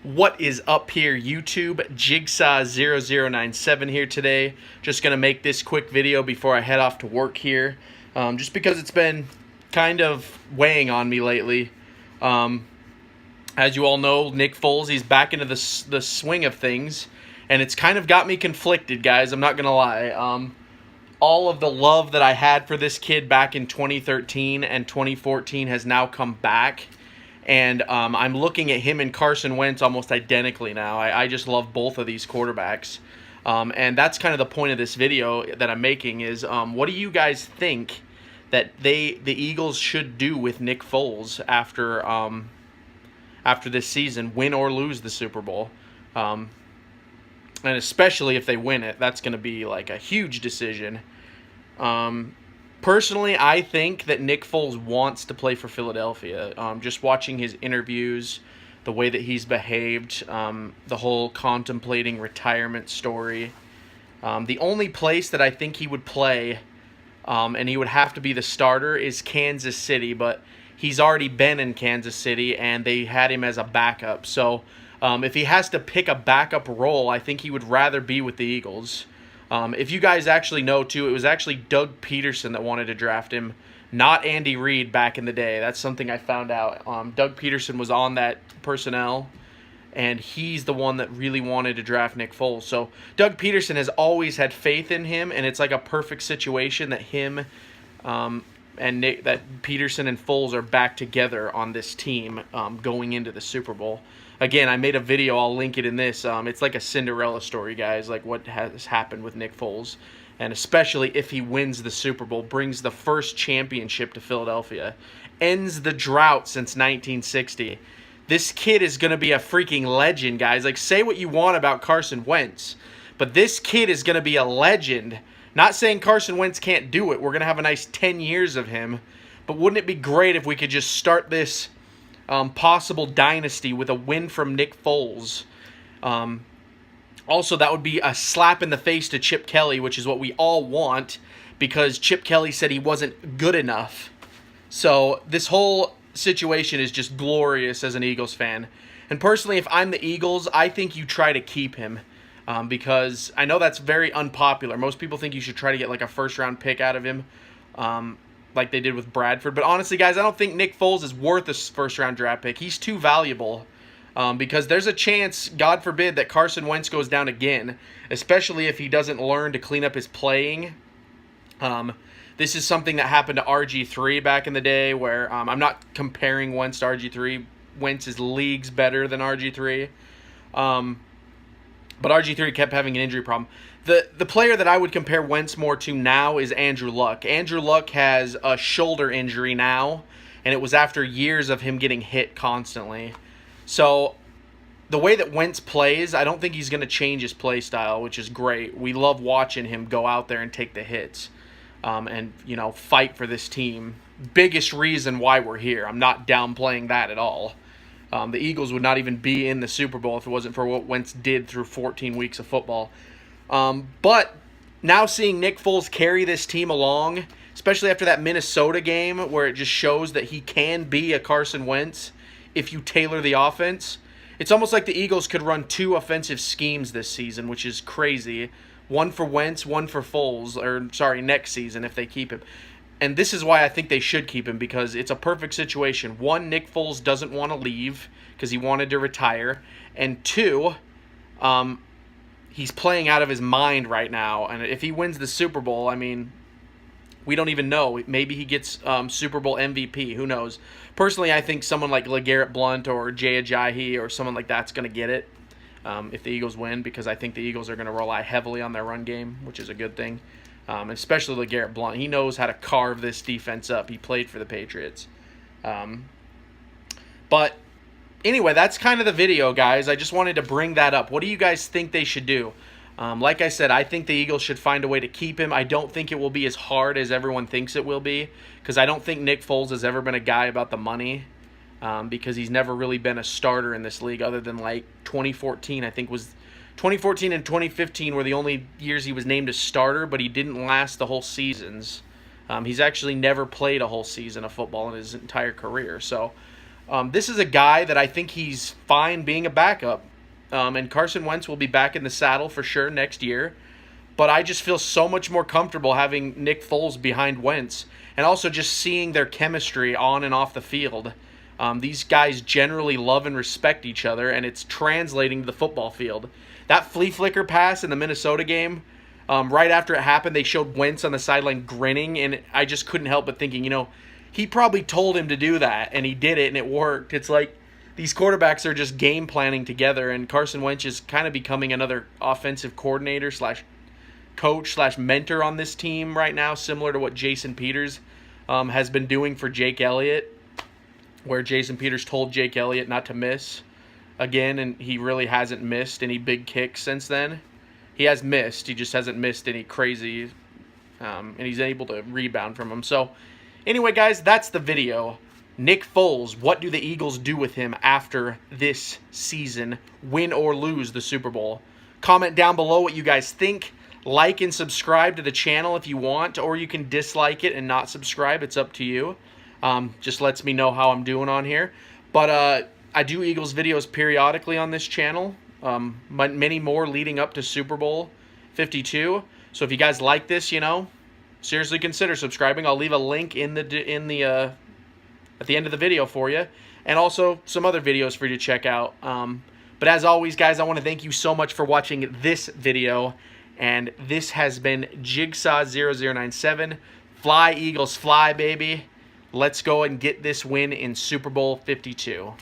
What is up here, YouTube? Jigsaw0097 here today. Just going to make this quick video before I head off to work here. Just because it's been kind of weighing on me lately. As you all know, Nick Foles, he's back into the swing of things. And it's kind of got me conflicted, guys. I'm not going to lie. All of the love that I had for this kid back in 2013 and 2014 has now come back. And I'm looking at him and Carson Wentz almost identically now. I just love both of these quarterbacks. And that's kind of the point of this video that I'm making is what do you guys think that the Eagles should do with Nick Foles after this season, win or lose the Super Bowl? And especially if they win it, that's going to be like a huge decision. Personally, I think that Nick Foles wants to play for Philadelphia. Just watching his interviews, the way that he's behaved, the whole contemplating retirement story. The only place that I think he would play, and he would have to be the starter, is Kansas City. But he's already been in Kansas City, and they had him as a backup. So if he has to pick a backup role, I think he would rather be with the Eagles. If you guys actually know, too, it was actually Doug Peterson that wanted to draft him, not Andy Reid back in the day. That's something I found out. Doug Peterson was on that personnel, and he's the one that really wanted to draft Nick Foles. So Doug Peterson has always had faith in him, and it's like a perfect situation that him that Peterson and Foles are back together on this team going into the Super Bowl. Again, I made a video. I'll link it in this. It's like a Cinderella story, guys, like what has happened with Nick Foles. And especially if he wins the Super Bowl, brings the first championship to Philadelphia, ends the drought since 1960. This kid is going to be a freaking legend, guys. Like, say what you want about Carson Wentz, but this kid is going to be a legend. Not saying Carson Wentz can't do it. We're going to have a nice 10 years of him. But wouldn't it be great if we could just start this possible dynasty with a win from Nick Foles? Also, that would be a slap in the face to Chip Kelly, which is what we all want, because Chip Kelly said he wasn't good enough. So this whole situation is just glorious as an Eagles fan. And personally, if I'm the Eagles, I think you try to keep him. Because I know that's very unpopular. Most people think you should try to get like a first-round pick out of him, like they did with Bradford. But honestly, guys, I don't think Nick Foles is worth a first-round draft pick. He's too valuable because there's a chance, God forbid, that Carson Wentz goes down again, especially if he doesn't learn to clean up his playing. This is something that happened to RG3 back in the day where I'm not comparing Wentz to RG3. Wentz is leagues better than RG3. But RG3 kept having an injury problem. The player that I would compare Wentz more to now is Andrew Luck. Andrew Luck has a shoulder injury now, and it was after years of him getting hit constantly. So the way that Wentz plays, I don't think he's going to change his play style, which is great. We love watching him go out there and take the hits and, fight for this team. Biggest reason why we're here. I'm not downplaying that at all. The Eagles would not even be in the Super Bowl if it wasn't for what Wentz did through 14 weeks of football. But now seeing Nick Foles carry this team along, especially after that Minnesota game where it just shows that he can be a Carson Wentz if you tailor the offense, it's almost like the Eagles could run two offensive schemes this season, which is crazy. One for Wentz, one for Foles, next season if they keep him. And this is why I think they should keep him, because it's a perfect situation. One, Nick Foles doesn't want to leave because he wanted to retire. And two, he's playing out of his mind right now. And if he wins the Super Bowl, I mean, we don't even know. Maybe he gets Super Bowl MVP. Who knows? Personally, I think someone like LeGarrette Blount or Jay Ajayi or someone like that's going to get it if the Eagles win, because I think the Eagles are going to rely heavily on their run game, which is a good thing. Especially LeGarrette Blount. He knows how to carve this defense up. He played for the Patriots. But anyway, that's kind of the video, guys. I just wanted to bring that up. What do you guys think they should do? Like I said, I think the Eagles should find a way to keep him. I don't think it will be as hard as everyone thinks it will be, because I don't think Nick Foles has ever been a guy about the money, because he's never really been a starter in this league other than like 2014, I think was 2014 and 2015 were the only years he was named a starter, but he didn't last the whole seasons. He's actually never played a whole season of football in his entire career. So This is a guy that I think he's fine being a backup. And Carson Wentz will be back in the saddle for sure next year. But I just feel so much more comfortable having Nick Foles behind Wentz. And also just seeing their chemistry on and off the field. These guys generally love and respect each other, and it's translating to the football field. That flea flicker pass in the Minnesota game, right after it happened, they showed Wentz on the sideline grinning, and I just couldn't help but thinking, he probably told him to do that, and he did it, and it worked. It's like these quarterbacks are just game planning together, and Carson Wentz is kind of becoming another offensive coordinator slash coach slash mentor on this team right now, similar to what Jason Peters has been doing for Jake Elliott, where Jason Peters told Jake Elliott not to miss again, and he really hasn't missed any big kicks since then. He has missed. He just hasn't missed any crazy, and he's able to rebound from them. So, anyway, guys, that's the video. Nick Foles, what do the Eagles do with him after this season, win or lose the Super Bowl? Comment down below what you guys think. Like and subscribe to the channel if you want, or you can dislike it and not subscribe. It's up to you. Just lets me know how I'm doing on here. But I do Eagles videos periodically on this channel. Many more leading up to Super Bowl 52. So if you guys like this, seriously consider subscribing. I'll leave a link at the end of the video for you, and also some other videos for you to check out. But as always, guys, I want to thank you so much for watching this video. And this has been Jigsaw0097. Fly, Eagles, fly, baby. Let's go and get this win in Super Bowl 52.